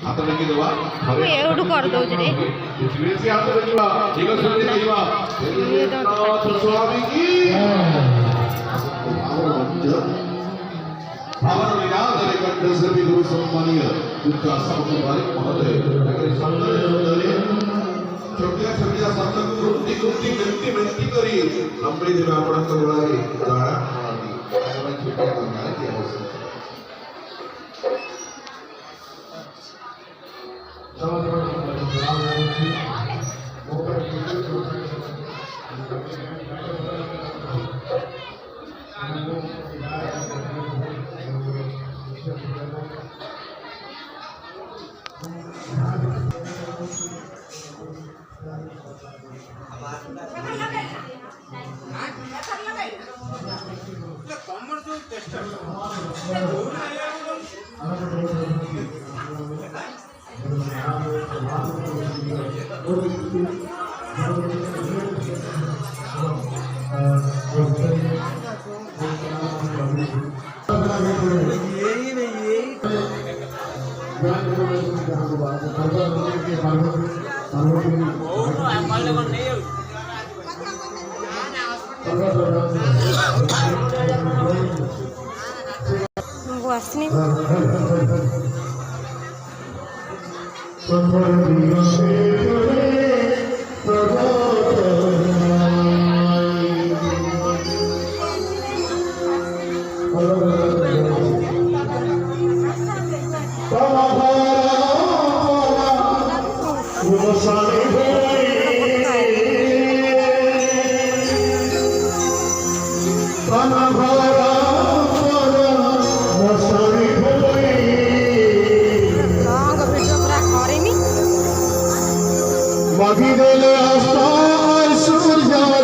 हाथ लगी दवा ମୁଁ ଏଉଠୁ କରିଦଉଛି ରେ पृथ्वी से हाथ लगिवा एक सुनते देवा नाथ स्वामी की भावन विराधर कंठ से भी गुरु सम्मानीय उनका सबको बारिक महोदय अगर सौंदर्य सौंदर्य छोटिया छोटिया शब्द को कृति मिनती करी नम्री देव आपणक गोलारे गाड़ा प्रणाली आगमन छोटिया गंगा की आवश्यकता आसनी बाकी